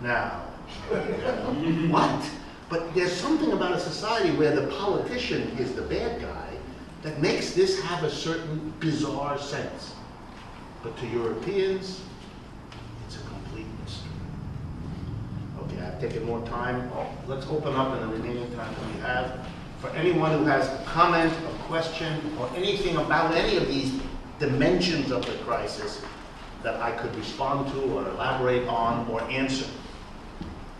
now. What? But there's something about a society where the politician is the bad guy that makes this have a certain bizarre sense. But to Europeans, it's a complete mystery. Okay, I've taken more time. Let's open up in the remaining time that we have for anyone who has a comment, a question, or anything about any of these dimensions of the crisis that I could respond to or elaborate on or answer.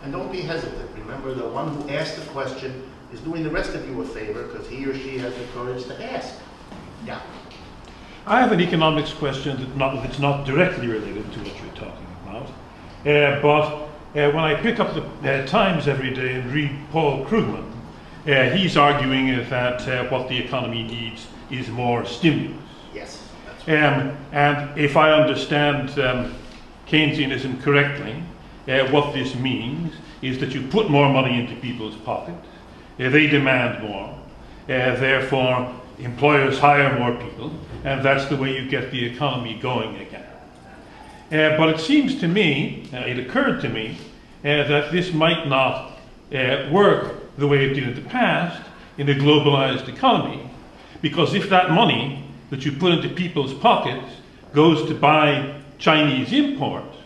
And don't be hesitant. Remember, the one who asked the question is doing the rest of you a favor because he or she has the courage to ask. Yeah. I have an economics question that's not directly related to what you're talking about. But when I pick up the Times every day and read Paul Krugman, he's arguing that what the economy needs is more stimulus. Yes, that's right. And if I understand Keynesianism correctly, what this means is that you put more money into people's pockets, they demand more, therefore employers hire more people, and that's the way you get the economy going again. But it seems to me, it occurred to me, that this might not work the way it did in the past in a globalized economy, because if that money that you put into people's pockets goes to buy Chinese imports,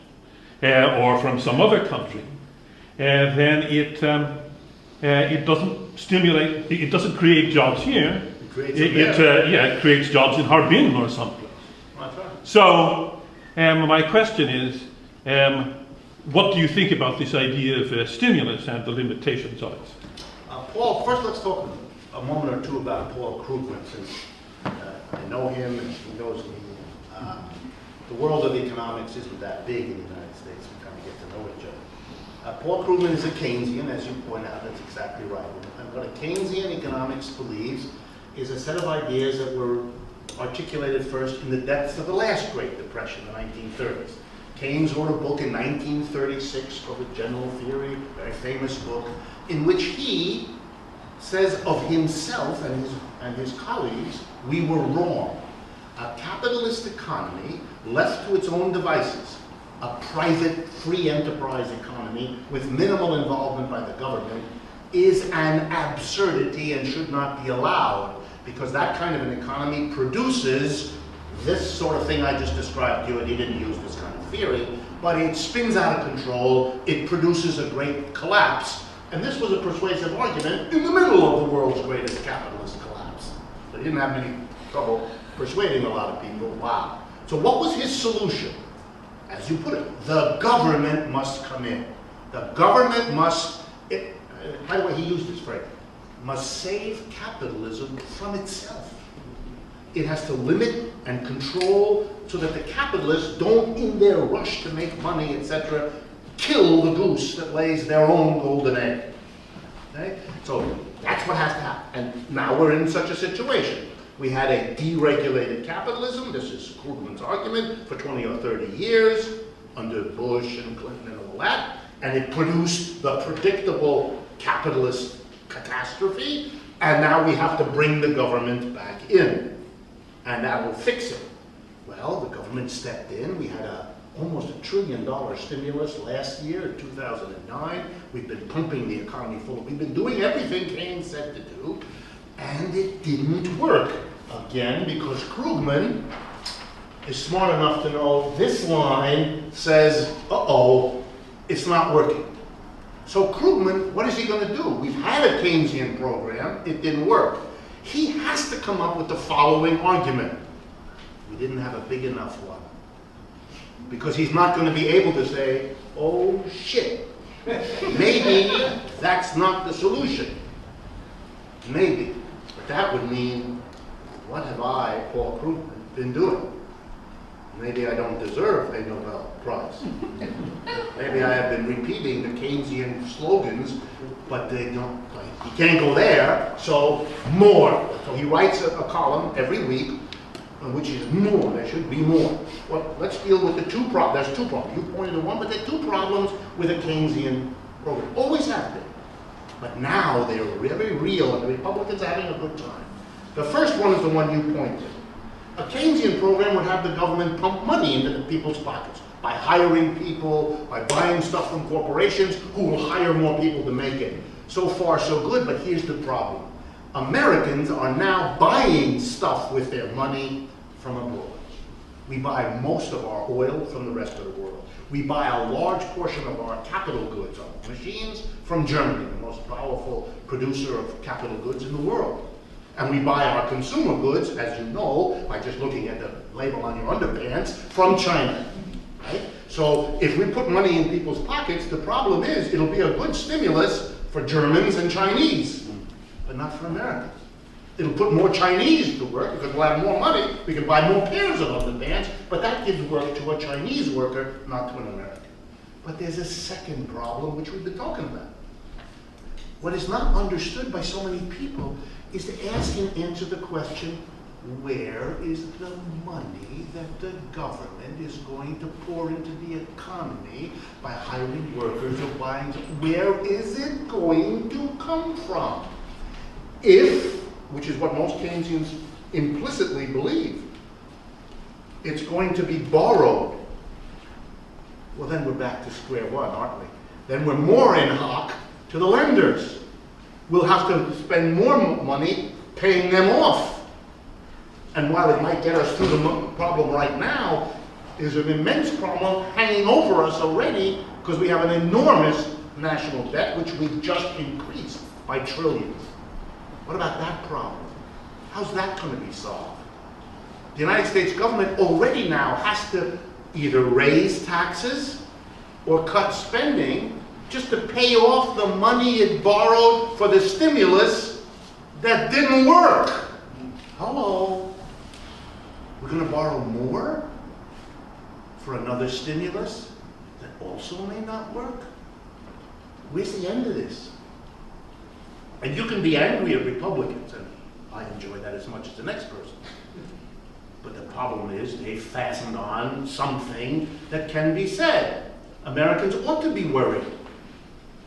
or from some other country, then it doesn't stimulate, it doesn't create jobs here. It creates jobs in Harbin or someplace. That's right. So my question is, what do you think about this idea of stimulus and the limitations of it? Paul, first let's talk a moment or two about Paul Krugman, since I know him and he knows me. The world of economics isn't that big in the United States. We kind of get to know each other. Paul Krugman is a Keynesian, as you point out. That's exactly right. And what a Keynesian economics believes is a set of ideas that were articulated first in the depths of the last Great Depression, the 1930s. Keynes wrote a book in 1936 called The General Theory, a very famous book, in which he says of himself and his colleagues, we were wrong. A capitalist economy left to its own devices, a private free enterprise economy with minimal involvement by the government, is an absurdity and should not be allowed, because that kind of an economy produces this sort of thing I just described to you, and he didn't use this kind of theory, but it spins out of control, it produces a great collapse, and this was a persuasive argument in the middle of the world's greatest capitalist collapse. So he didn't have any trouble persuading a lot of people. Wow. So what was his solution? As you put it, the government must come in. The government must, by the way, he used this phrase, must save capitalism from itself. It has to limit and control so that the capitalists don't, in their rush to make money, etc., kill the goose that lays their own golden egg. Okay? So that's what has to happen. And now we're in such a situation. We had a deregulated capitalism, this is Krugman's argument, for 20 or 30 years, under Bush and Clinton and all that, and it produced the predictable capitalist catastrophe, and now we have to bring the government back in, and that will fix it. Well, the government stepped in. We had almost $1 trillion stimulus last year in 2009. We've been pumping the economy full. We've been doing everything Keynes said to do, and it didn't work. Again, because Krugman is smart enough to know this line says, uh-oh, it's not working. So Krugman, what is he going to do? We've had a Keynesian program, it didn't work. He has to come up with the following argument. We didn't have a big enough one. Because he's not going to be able to say, oh shit, maybe that's not the solution. Maybe. But that would mean, what have I, Paul Krugman, been doing? Maybe I don't deserve a Nobel Prize. Maybe I have been repeating the Keynesian slogans, but they don't, he can't go there, so more. So he writes a column every week, which is more, there should be more. Well, let's deal with the two problems. There's two problems. You pointed to one, but there are two problems with a Keynesian program. Always have been. But now they're very real, and the Republicans are having a good time. The first one is the one you pointed. A Keynesian program would have the government pump money into the people's pockets. by hiring people, by buying stuff from corporations who will hire more people to make it. So far, so good, but here's the problem. Americans are now buying stuff with their money from abroad. We buy most of our oil from the rest of the world. We buy a large portion of our capital goods, our machines, from Germany, the most powerful producer of capital goods in the world. And we buy our consumer goods, as you know, by just looking at the label on your underpants, from China. Right? So if we put money in people's pockets, the problem is it'll be a good stimulus for Germans and Chinese, but not for Americans. It'll put more Chinese to work because we'll have more money. We can buy more pairs of underpants, but that gives work to a Chinese worker, not to an American. But there's a second problem which we've been talking about. What is not understood by so many people is to ask and answer the question, where is the money that the government is going to pour into the economy by hiring workers or buying? Where is it going to come from? If, which is what most Keynesians implicitly believe, it's going to be borrowed, well then we're back to square one, aren't we? Then we're more in hock to the lenders. We'll have to spend more money paying them off. And while it might get us through the problem right now, there's an immense problem hanging over us already because we have an enormous national debt which we've just increased by trillions. What about that problem? How's that going to be solved? The United States government already now has to either raise taxes or cut spending just to pay off the money it borrowed for the stimulus that didn't work. Hello? We're going to borrow more for another stimulus that also may not work? Where's the end of this? And you can be angry at Republicans, and I enjoy that as much as the next person. But the problem is they fastened on something that can be said. Americans ought to be worried.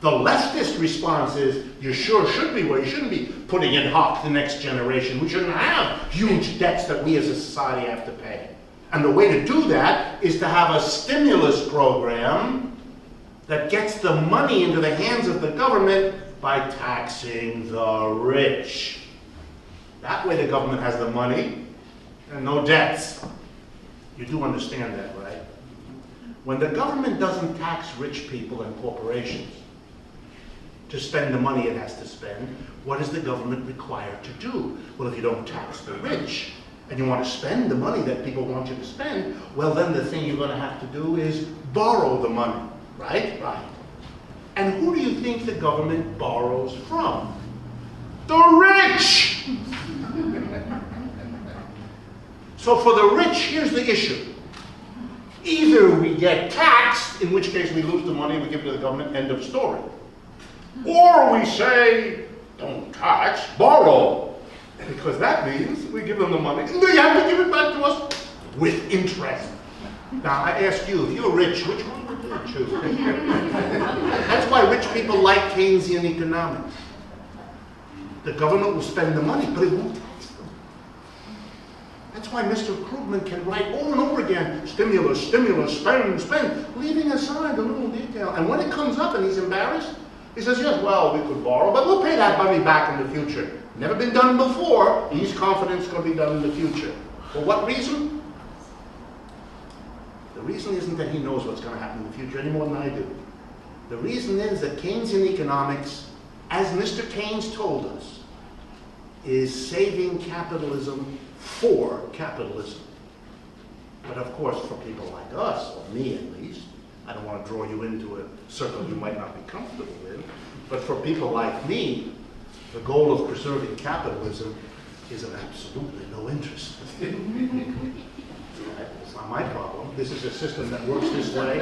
The leftist response is, you sure should be worried. You shouldn't be putting in hock the next generation. We shouldn't have huge debts that we as a society have to pay. And the way to do that is to have a stimulus program that gets the money into the hands of the government by taxing the rich. That way the government has the money and no debts. You do understand that, right? When the government doesn't tax rich people and corporations to spend the money it has to spend, what is the government required to do? Well, if you don't tax the rich and you want to spend the money that people want you to spend, well, then the thing you're going to have to do is borrow the money, right? Right. And who do you think the government borrows from? The rich! So for the rich, here's the issue. Either we get taxed, in which case we lose the money, we give it to the government, end of story. Or we say, don't tax, borrow. Because that means we give them the money, and they have to give it back to us with interest. Now, I ask you, if you're rich, which one would you choose? That's why rich people like Keynesian economics. The government will spend the money, but it won't tax them. That's why Mr. Krugman can write over and over again, stimulus, stimulus, spend, spend, leaving aside the little detail. And when it comes up and he's embarrassed, he says, yes, well, we could borrow, but we'll pay that money back in the future. Never been done before. He's confident it's going to be done in the future. For what reason? The reason isn't that he knows what's going to happen in the future any more than I do. The reason is that Keynesian economics, as Mr. Keynes told us, is saving capitalism for capitalism. But of course, for people like us, or me at least, I don't want to draw you into a circle you might not be comfortable in, but for people like me, the goal of preserving capitalism is of absolutely no interest. It's not my problem. This is a system that works this way.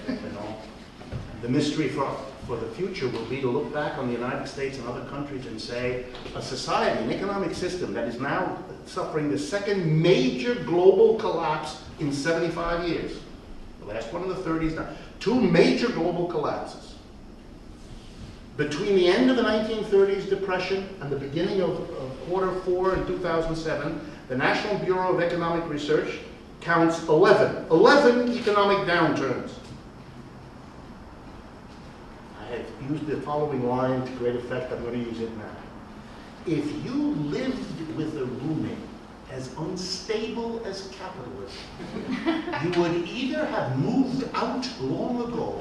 You know, the mystery for the future will be to look back on the United States and other countries and say, a society, an economic system that is now suffering the second major global collapse in 75 years. The last one in the 30s now. Two major global collapses. Between the end of the 1930s depression and the beginning of quarter 4 in 2007, the National Bureau of Economic Research counts 11. 11 economic downturns. I have used the following line to great effect. I'm going to use it now. If you lived with a roommate as unstable as capitalism, you would either have moved out long ago,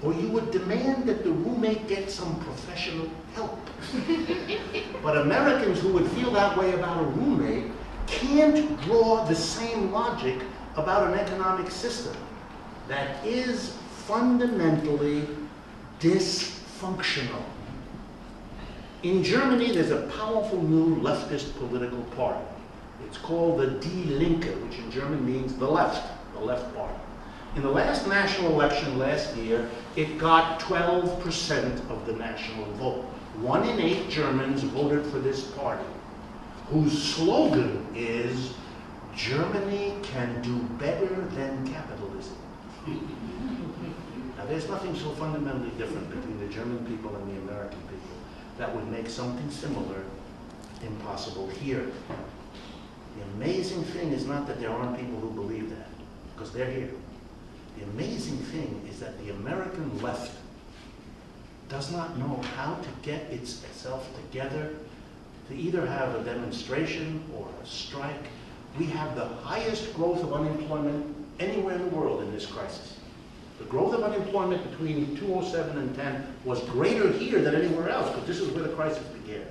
or you would demand that the roommate get some professional help. But Americans who would feel that way about a roommate can't draw the same logic about an economic system that is fundamentally dysfunctional. In Germany, there's a powerful new leftist political party. It's called the Die Linke, which in German means the left party. In the last national election last year, it got 12% of the national vote. 1 in 8 Germans voted for this party, whose slogan is, Germany can do better than capitalism. Now, there's nothing so fundamentally different between the German people and the American people that would make something similar impossible here. The amazing thing is not that there aren't people who believe that, because they're here. The amazing thing is that the American left does not know how to get itself together to either have a demonstration or a strike. We have the highest growth of unemployment anywhere in the world in this crisis. The growth of unemployment between 2007 and 10 was greater here than anywhere else, because this is where the crisis began.